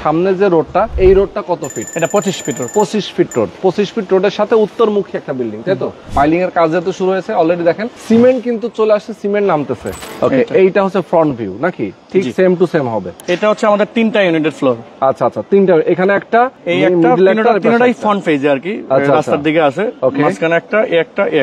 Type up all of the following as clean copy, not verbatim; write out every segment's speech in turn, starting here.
সামনে যে রোডটা, এই রোডটা কত ফিট? এটা 25 feet road. 25 feet road. 25 feet রোডের সাথে উত্তরমুখী একটা বিল্ডিং, তাই তো? পাইলিং এর কাজ যেহেতু শুরু হয়েছে অলরেডি, দেখেন সিমেন্ট কিন্তু চলে আসছে, সিমেন্ট নামতেছে। ওকে, এইটা হচ্ছে ফ্রন্ট ভিউ নাকি? ঠিক সেম টু সেম হবে। এটা হচ্ছে আমাদের 3টা ইউনিটের ফ্লোর। আচ্ছা আচ্ছা, 3টা, এখানে একটা, এই একটা, তিনটাই ফ্রন্ট ফেজে আর কি, রাস্তার দিকে আছে। মাঝখানে একটা,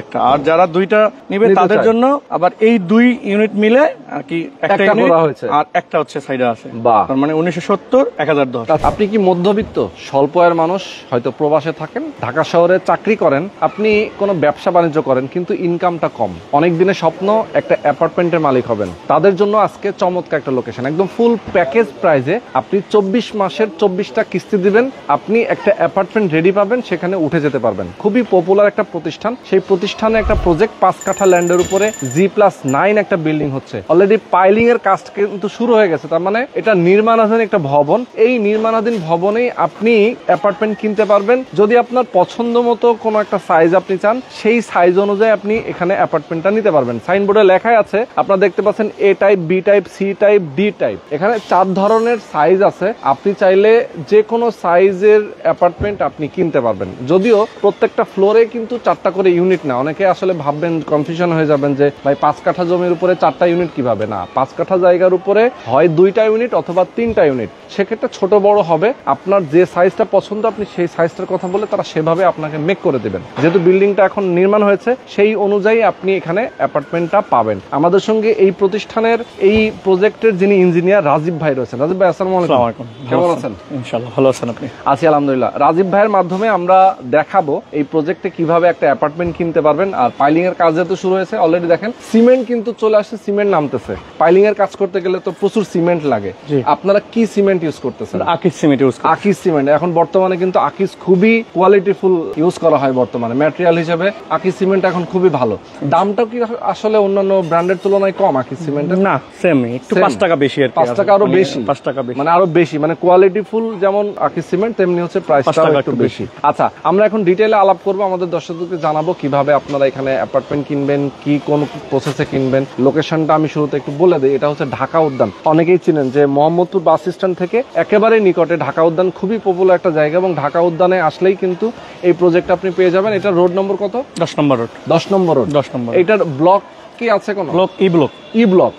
একটা। আর যারা দুইটা নিবে তাদের জন্য আবার এই 2 ইউনিট মিলে আর কি একটা ইউনিট, আর একটা হচ্ছে সাইডে আছে। তার মানে 1970 1010। আপনি কি মধ্যবিত্ত, স্বল্প আয়ের মানুষ, হয়তো প্রবাসে থাকেন, ঢাকা শহরে চাকরি করেন, আপনি কোনো ব্যবসা বাণিজ্য করেন কিন্তু ইনকামটা কম, অনেক দিনের স্বপ্ন একটা অ্যাপার্টমেন্টের মালিক হবেন, তাদের জন্য আজকে চমৎকার একটা লোকেশন। একদম ফুল প্যাকেজ প্রাইজে আপনি 24 মাসের 24টা কিস্তি দিবেন, আপনি একটা অ্যাপার্টমেন্ট রেডি পাবেন, সেখানে উঠে যেতে পারবেন। খুবই পপুলার একটা প্রতিষ্ঠান। সেই প্রতিষ্ঠানে একটা প্রজেক্ট 5 কাঠা ল্যান্ডের উপরে G+9 একটা বিল্ডিং হচ্ছে। অলরেডি পাইলিং এর কাজ কিন্তু শুরু হয়ে গেছে। তার মানে এটা নির্মাণাধীন একটা ভবন। এই নির্মাণাধীন ভবনেই আপনি অ্যাপার্টমেন্ট কিনতে পারবেন। যদি আপনার পছন্দ মতো কোনো একটা সাইজ আপনি চান, সেই সাইজ অনুযায়ী আপনি এখানে অ্যাপার্টমেন্টটা নিতে পারবেন। সাইনবোর্ডে লেখাই আছে, আপনারা দেখতে পাচ্ছেন A type, B type, C type, D type. এখানে 4 ধরনের সাইজ আছে। আপনি চাইলে যে কোনো সাইজের অ্যাপার্টমেন্ট আপনি কিনতে পারবেন। যদিও প্রত্যেকটা ফ্লোরে কিন্তু 4টা করে ইউনিট না। অনেকে আসলে ভাববেন, কনফিউশন হয়ে যাবেন যে ভাই 5 কাঠা জমির উপরে 4টা ইউনিট কিভাবে? না, 5 কাঠা জায়গার উপরে হয় 2টা ইউনিট অথবা 3টা ইউনিট। সেক্ষেত্রে ছোট বড় হবে, আপনার যে সাইজটা পছন্দ আপনি সেই সাইজটার কথা বলে তারা সেভাবে আপনাকে মেক করে দেবেন। যেহেতু বিল্ডিংটা এখন নির্মাণ হয়েছে, সেই অনুযায়ী আপনি এখানে অ্যাপার্টমেন্টটা পাবেন। আমাদের সঙ্গে এই প্রতিষ্ঠানের এই প্রজেক্টের যিনি ইঞ্জিনিয়ার, রাজীব ভাই রয়েছেন। রাজীব ভাই, আসসালামু আলাইকুম। কেমন আছেন? ইনশাআল্লাহ ভালো আছেন আপনি? আছি আলহামদুলিল্লাহ। রাজীব ভাইয়ের মাধ্যমে আমরা দেখাবো এই প্রজেক্টে কিভাবে একটা অ্যাপার্টমেন্ট কিনতে পারবেন। আর পাইলিং এর কাজ যেহেতু শুরু হয়েছে অলরেডি, দেখেন সিমেন্ট কিন্তু চলে আসছে, সিমেন্ট নামতেছে। পাইলিং এর কাজ করতে গেলে তো প্রচুর সিমেন্ট লাগে। আপনারা কি সিমেন্ট ইউজ করতেছেন? আকিস সিমেন্ট ইউজ করি। আকিস সিমেন্ট এখন বর্তমানে কিন্তু আকিস খুবই কোয়ালিটিফুল ইউজ করা হয় বর্তমানে। ম্যাটেরিয়াল হিসেবে আকিস সিমেন্ট এখন খুবই ভালো। দামটাও কি আসলে অন্যান্য ব্র্যান্ডের তুলনায় কম আকিস সিমেন্টের? না, সেম, একটু 5 টাকা বেশি আর কি। 5 টাকা আরো বেশি, 5 টাকা বেশি, মানে আরো বেশি, মানে কোয়ালিটিফুল যেমন আকিস সিমেন্ট তেমনি হচ্ছে প্রাইসটাও একটু বেশি। আচ্ছা, আমরা এখন ডিটেইলে আলাপ করব, আমাদের দর্শকদেরকে জানাবো কিভাবে আপনারা এখানে অ্যাপার্টমেন্ট কিনবেন, কি কোন প্রসেসে কিনবেন। লোকেশনটা আমি শুরুতে একটু বলে দিই, এটা হচ্ছে ঢাকা উদ্যান। অনেকেই চিনেন যে মোহাম্মদপুর বাস স্ট্যান্ড থেকে একেবারে নিকটে ঢাকা উদ্যান, খুবই পপুলার একটা জায়গা। এবং ঢাকা উদ্যানে আসলেই কিন্তু এই প্রজেক্ট আপনি পেয়ে যাবেন। এটা রোড নম্বর কত? 10 নম্বর রোড। 10 নম্বর রোড। 10 নম্বর। এটার ব্লক কি আছে? কোন block? E block. E block.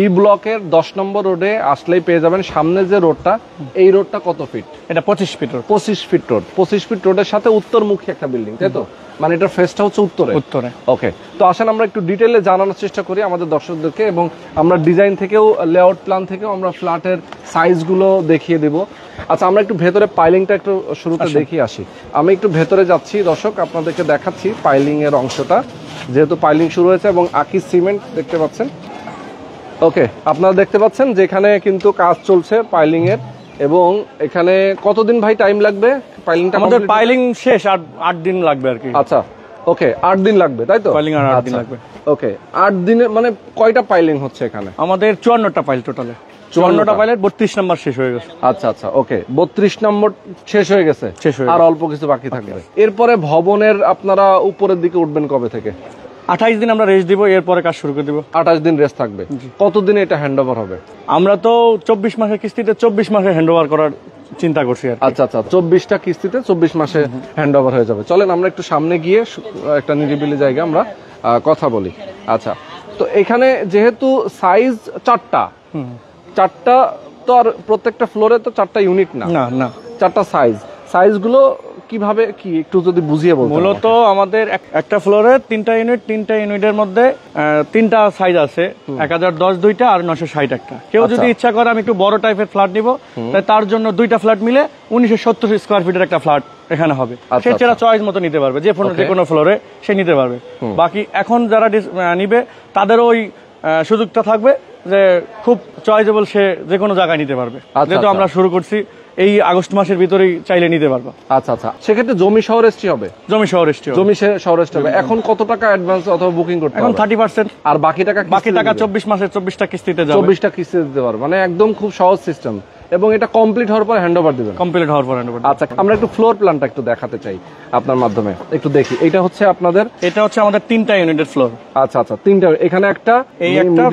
E ব্লকের 10 নম্বর রোডে আসলেই পেয়ে যাবেন। সামনে যে রোডটা, এই রোডটা কত ফিট? এটা 25 feet road. 25 feet road. 25 feet রোডের সাথে উত্তরমুখী একটা বিল্ডিং, তাই তো? মানে এটার ফেসটা হচ্ছে উত্তরে। উত্তরে। ওকে, তো আসেন আমরা একটু ডিটেইলে জানানোর চেষ্টা করি আমাদের দর্শকদেরকে, এবং আমরা ডিজাইন থেকেও, লেআউট প্ল্যান থেকেও আমরা ফ্ল্যাটের সাইজগুলো দেখিয়ে দেব। আচ্ছা, আমরা একটু ভেতরে পাইলিংটা একটু শুরুতে দেখিয়ে আসি। আমি একটু ভেতরে যাচ্ছি দর্শক, আপনাদেরকে দেখাচ্ছি পাইলিং এর অংশটা, যেহেতু পাইলিং শুরু হয়েছে। এবং আকিস সিমেন্ট দেখতে পাচ্ছেন। ওকে, আপনারা দেখতে পাচ্ছেন যে এখানে কিন্তু কাজ চলছে পাইলিং এর। এবং এখানে কতদিন ভাই টাইম লাগবে পাইলিংটা? আমাদের পাইলিং শেষ 8 দিন লাগবে আর কি। আচ্ছা, ওকে, 8 দিন লাগবে, তাই তো? পাইলিং আর 8 দিন লাগবে। ওকে, 8 দিনে মানে কয়টা পাইলিং হচ্ছে এখানে? আমাদের 54টা পাইল টোটালে। 54টা পাইলের 32 নম্বর শেষ হয়ে গেছে। আচ্ছা আচ্ছা, ওকে, 32 নম্বর শেষ হয়ে গেছে, আর অল্প কিছু বাকি থাকবে। এরপরে ভবনের আপনারা উপরের দিকে উঠবেন কবে থেকে? 28 দিন আমরা রেস্ট দিব, এরপরে কাজ শুরু করে দিব। 28 দিন রেস্ট থাকবে। কতদিনে এটা হ্যান্ডওভার হবে? আমরা তো 24 মাসের কিস্তিতে 24 মাসে হ্যান্ডওভার করার চিন্তা করছি আর। আচ্ছা আচ্ছা, 24টা কিস্তিতে 24 মাসে হ্যান্ডওভার হয়ে যাবে। চলেন আমরা একটু সামনে গিয়ে একটা নিরিবিলি জায়গা আমরা কথা বলি। আচ্ছা, তো এখানে যেহেতু সাইজ 4টা তো, আর প্রত্যেকটা ফ্লোরে তো 4টা ইউনিট না, না 4টা সাইজগুলো কিভাবে কি একটু যদি বুঝিয়ে বলতেন। মূলত আমাদের একটা ফ্লোরে 3টা ইউনিট, 3টা ইউনিটের মধ্যে 3টা সাইজ আছে, 1010 2টা আর 960 একটা। কেউ যদি ইচ্ছা করে আমি একটু বড় টাইপের ফ্ল্যাট নিব, তাই তার জন্য 2টা ফ্ল্যাট মিলে 1970 স্কয়ার ফিটের একটা ফ্ল্যাট এখানে হবে। সে সেটা চয়েস মতো নিতে পারবে, যে কোনো ফ্লোরে সে নিতে পারবে। বাকি এখন যারা নিবে তাদের ওই সুযোগটা থাকবে যে খুব চয়েসেবল, সে যে কোনো জায়গায় নিতে পারবে। যেহেতু আমরা শুরু করছি এই আগস্ট মাসের ভিতরেই চাইলে নিতে পারবো। আচ্ছা আচ্ছা, সেক্ষেত্রে জমি সহ রেজিস্ট্রি হবে? জমি সহ রেজিস্ট্রি হবে। এখন কত টাকা অ্যাডভান্স অথবা বুকিং করতে হবে? এখন 30%। আর বাকি টাকা 24 মাসের 24টা কিস্তিতে যাবে। 24টা কিস্তিতে দিতে পারবে, মানে একদম খুব সহজ সিস্টেম। এবং এটা কমপ্লিট হওয়ার পর হ্যান্ড ওভার দিবেন। কমপ্লিট হওয়ার পর হ্যান্ড ওভার। আচ্ছা, আমরা একটু ফ্লোর প্ল্যানটা একটু দেখাতে চাই আপনার মাধ্যমে, একটু দেখি। এটা হচ্ছে আপনাদের, এটা হচ্ছে আমাদের 3টা ইউনিটের ফ্লোর। আচ্ছা আচ্ছা, 3টা, এখানে একটা, এই একটা,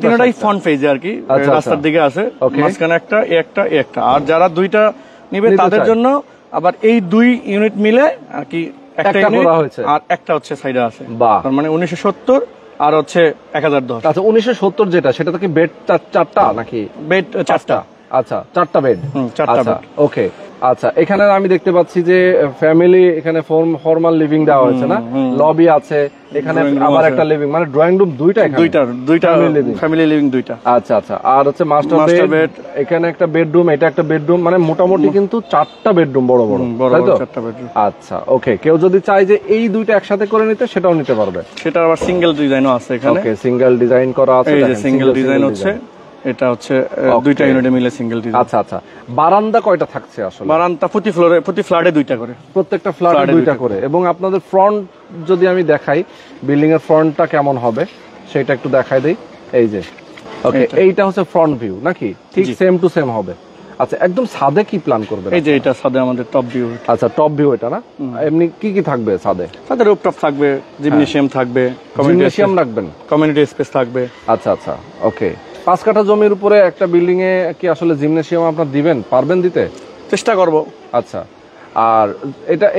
তিনটাই ফ্রন্ট ফেজে আর কি, রাস্তার দিকে আছে, মাঝখানে একটা, একটা। আর যারা 2টা নিবে তাদের জন্য আবার এই 2 ইউনিট মিলে আর কি একটা ইউনিট, আর একটা হচ্ছে সাইডে আছে। তার মানে 1970 আর হচ্ছে 1010। আচ্ছা, 1970 যেটা, সেটা তো কি বেড 4টা নাকি? বেড 4টা। আচ্ছা, 4টা বেড। 4টা বেড। ওকে। আচ্ছা, এখানে আমি দেখতে পাচ্ছি যে ফ্যামিলি, এখানে ফর্মাল লিভিং দেওয়া হয়েছে না, লবি আছে, এখানে আবার একটা লিভিং, মানে ড্রয়িং রুম দুইটা ফ্যামিলি লিভিং দুইটা। আচ্ছা আচ্ছা, আর হচ্ছে মাস্টার বেড, এখানে একটা বেডরুম, এটা একটা বেডরুম, মানে মোটামুটি কিন্তু 4টা বেডরুম, বড় বড়, তাই তো? 4টা বেডরুম। আচ্ছা, ওকে। কেউ যদি চায় যে এই দুইটা একসাথে করে নিতে, সেটাও নিতে পারবে। সেটা আবার সিঙ্গেল ডিজাইনও আছে এখানে। ওকে, সিঙ্গেল ডিজাইন করা আছে, এই যে সিঙ্গেল ডিজাইন হচ্ছে, এটা হচ্ছে 2টা ইউনিটে মিলে সিঙ্গেল ডিজাইন। আচ্ছা আচ্ছা, বারান্দা কয়টা থাকছে আসলে? বারান্দা প্রতি ফ্ল্যাটে 2টা করে, প্রত্যেকটা ফ্ল্যাটে 2টা করে। এবং আপনাদের ফ্রন্ট যদি আমি দেখাই, বিল্ডিং এর ফ্রন্টটা কেমন হবে সেটা একটু দেখাই দেই। এই যে, ওকে, এইটা হচ্ছে ফ্রন্ট ভিউ নাকি? ঠিক সেম টু সেম হবে। আচ্ছা, একদম ছাদে কি প্ল্যান করবেন? এই যে এটা ছাদে আমাদের টপ ভিউ। আচ্ছা, টপ ভিউ এটা না? এমনি কি কি থাকবে ছাদে? ছাদে রুফটপ থাকবে, জিমনেশিয়াম থাকবে, জিমনেশিয়াম রাখবেন, কমিউনিটি স্পেস থাকবে। আচ্ছা আচ্ছা, ওকে। 5 কাঠা জমির উপরে একটা বিল্ডিং এ কি আসলে জিমনেশিয়াম আপনারা দিবেন? পারবেন দিতে? চেষ্টা করব। আচ্ছা, আর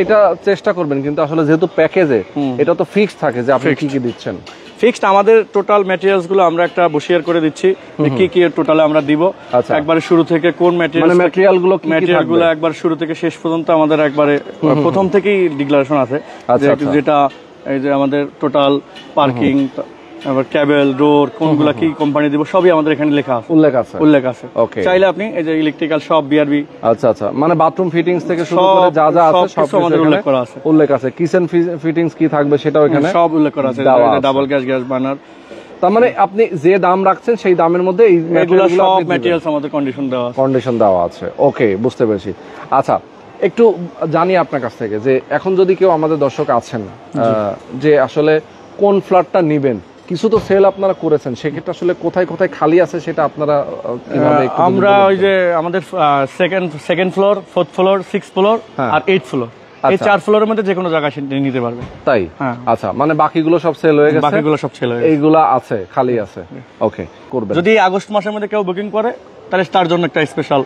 এটা চেষ্টা করবেন, কিন্তু আসলে যেহেতু প্যাকেজে এটা তো ফিক্সড থাকে যে আপনি কি কি দিচ্ছেন। ফিক্সড আমাদের টোটাল ম্যাটেরিয়ালস গুলো আমরা একটা বসিয়ার করে দিচ্ছি, কি কি টোটালে আমরা দিব। একবারে শুরু থেকে কোন ম্যাটেরিয়াল গুলো একবার শুরু থেকে শেষ পর্যন্ত আমাদের একবারে প্রথম থেকেই ডিক্লারেশন আছে, যেটা এই যে আমাদের টোটাল পার্কিং, আবার কেবল, ডোর, কোনগুলা কি কোম্পানি দিব, সবই আমাদের এখানে উল্লেখ আছে। ওকে, চাইলে আপনি এই যে ইলেকট্রিক্যাল সব, বিআরবি, আচ্ছা আচ্ছা, মানে বাথরুম ফিটিংস থেকে শুরু করে যা যা আছে সব আমাদের উল্লেখ আছে। কিচেন ফিটিংস কি থাকবে সেটাও এখানে সব উল্লেখ করা আছে, ডাবল গ্যাস বার্নার। তার মানে আপনি যে দাম রাখছেন সেই দামের মধ্যে এই সব ম্যাটেরিয়ালস আমাদের কন্ডিশন দেওয়া আছে। ওকে, বুঝতে পেরেছি। আচ্ছা, একটু জানি আপনার কাছ থেকে যে এখন যদি কেউ আমাদের দর্শক আছেন যে আসলে কোন ফ্ল্যাটটা নেবেন, কিছু তো সেল আপনারা করেছেন, সেক্ষেত্রে আসলে কোথায় কোথায় খালি আছে সেটা আপনারা কিভাবে? আমরা ওই যে আমাদের second floor, 4th floor, 6th floor আর 8th ফ্লোর, এই 4 ফ্লোরের মধ্যে যে কোনো জায়গায় নিতে পারবে। তাই? আচ্ছা, মানে বাকিগুলো সব সেল হয়ে গেছে? বাকিগুলো সব সেল হয়ে গেছে, এইগুলা আছে, খালি আছে। ওকে, করবেন। যদি আগস্ট মাসের মধ্যে কেউ বুকিং করে তাহলে তার জন্য একটা স্পেশাল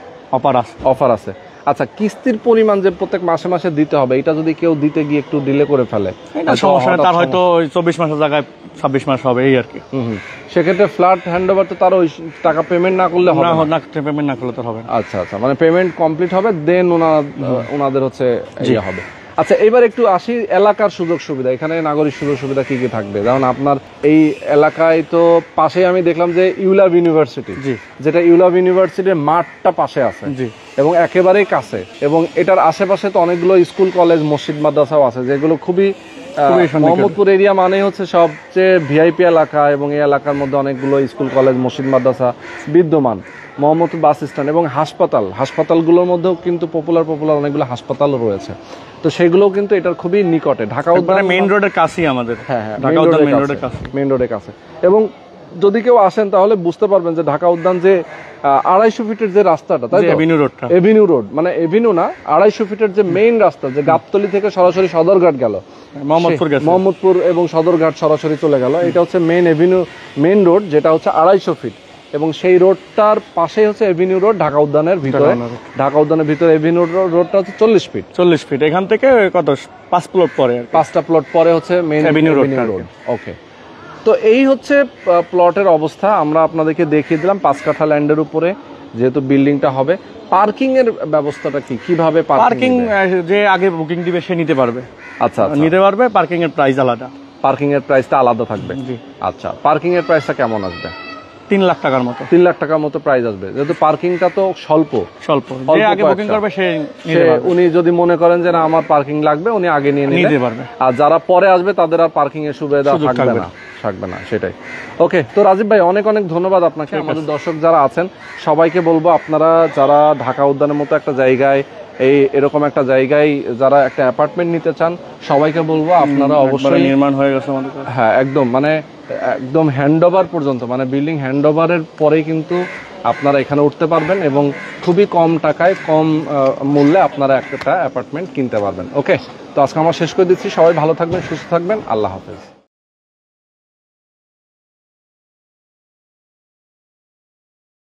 অফার আছে। আচ্ছা, কিস্তির পরিমাণ যে প্রত্যেক মাসে মাসে দিতে হবে, এটা যদি কেউ দিতে গিয়ে একটু ডিলে করে ফেলে, এটা সমস্যা, তার হয়তো 24 মাসের জায়গায় 26 মাস হবে, এই আর কি। সেক্ষেত্রে ফ্ল্যাট হ্যান্ডওভার তো তার ওই টাকা পেমেন্ট না করলে হবে না, পেমেন্ট না করলে তো হবে না। আচ্ছা আচ্ছা, মানে পেমেন্ট কমপ্লিট হবে, দেন ওনাদের হচ্ছে ইয়ে হবে। আচ্ছা, এবার একটু আসি এলাকার সুযোগ সুবিধা। এখানে নাগরিক সুযোগ সুবিধা কি কি থাকবে? যেমন আপনার এই এলাকায় তো পাশে আমি দেখলাম যে ইউলাভ ইউনিভার্সিটি, যেটা ইউলাভ ইউনিভার্সিটির মাঠটা পাশে আছে এবং একেবারেই কাছে, এবং এটার আশেপাশে তো অনেকগুলো স্কুল, কলেজ, মসজিদ, মাদ্রাসাও আছে, যেগুলো খুবই মোহাম্মদপুর এরিয়া মানে হচ্ছে সবচেয়ে ভিআইপি এলাকা, এবং এই এলাকার মধ্যে অনেকগুলো স্কুল, কলেজ, মসজিদ, মাদ্রাসা বিদ্যমান। মোহাম্মদপুর বাস স্ট্যান্ড এবং হাসপাতালগুলোর মধ্যেও কিন্তু পপুলার অনেকগুলো হাসপাতাল রয়েছে, তো সেগুলোও কিন্তু এটার খুবই নিকটে। ঢাকা উদ্যান মেইন রোডের কাছেই আমাদের। হ্যাঁ, মেইন রোডের কাছে। এবং যদি কেউ আসেন তাহলে বুঝতে পারবেন যে ঢাকা উদ্যান যে 250 ফিটের যে রাস্তাটা, তাই তো? এভিনিউ রোড, মানে এভিনিউ না, 250 ফিটের যে মেইন রাস্তা, যে গাবতলী থেকে সরাসরি সদরঘাট গেল, মোহাম্মদপুর এবং সদরঘাট সরাসরি চলে গেল, এটা হচ্ছে মেইন রোড, যেটা হচ্ছে 250 ফিট। এবং সেই রোডটার পাশেই হচ্ছে এভিনিউ রোড, ঢাকা উদ্যানের ভিতরে এভিনিউ রোডটা হচ্ছে 40 ফিট। এখান থেকে কত 5টা প্লট পরে হচ্ছে মেইন এভিনিউ রোড। ওকে, তো এই হচ্ছে প্লটের অবস্থা। আমরা আপনাদেরকে দেখিয়ে দিলাম 5 কাঠা ল্যান্ডের উপরে যেহেতু বিল্ডিংটা হবে। পার্কিং এর ব্যবস্থাটা কিভাবে? পার্কিং যে আগে বুকিং দিবে সে নিতে পারবে। আচ্ছা, নিতে পারবে। পার্কিং এর প্রাইস আলাদা, পার্কিং এর প্রাইসটা আলাদা থাকবে। আচ্ছা, পার্কিং এর প্রাইসটা কেমন আসবে? 3 লাখ টাকার মতো। 3 লাখ টাকার মতো প্রাইস আসবে, যেহেতু পার্কিংটা তো স্বল্প। যে আগে বুকিং করবে সে উনি যদি মনে করেন যে না আমার পার্কিং লাগবে, উনি আগে নিয়ে নিতে পারবে। আর যারা পরে আসবে তাদের আর পার্কিং এর সুবিধা থাকবে না, সেটাই। ওকে, তো রাজীব ভাই অনেক ধন্যবাদ আপনাকে। আমাদের দর্শক যারা আছেন সবাইকে বলবো, আপনারা যারা ঢাকা উদ্যানের মতো একটা জায়গায়, এরকম একটা জায়গায় যারা একটা অ্যাপার্টমেন্ট নিতে চান, সবাইকে বলবো আপনারা অবশ্যই, নির্মাণ হয়ে গেছে আমাদের। হ্যাঁ, একদম হ্যান্ডওভার পর্যন্ত, মানে বিল্ডিং হ্যান্ডওভারের পরেই কিন্তু আপনারা এখানে উঠতে পারবেন এবং খুবই কম টাকায় কম মূল্যে আপনারা একটা অ্যাপার্টমেন্ট কিনতে পারবেন। ওকে, তো আজকে আমরা শেষ করে দিচ্ছি। সবাই ভালো থাকবেন, সুস্থ থাকবেন, আল্লাহ হাফেজ।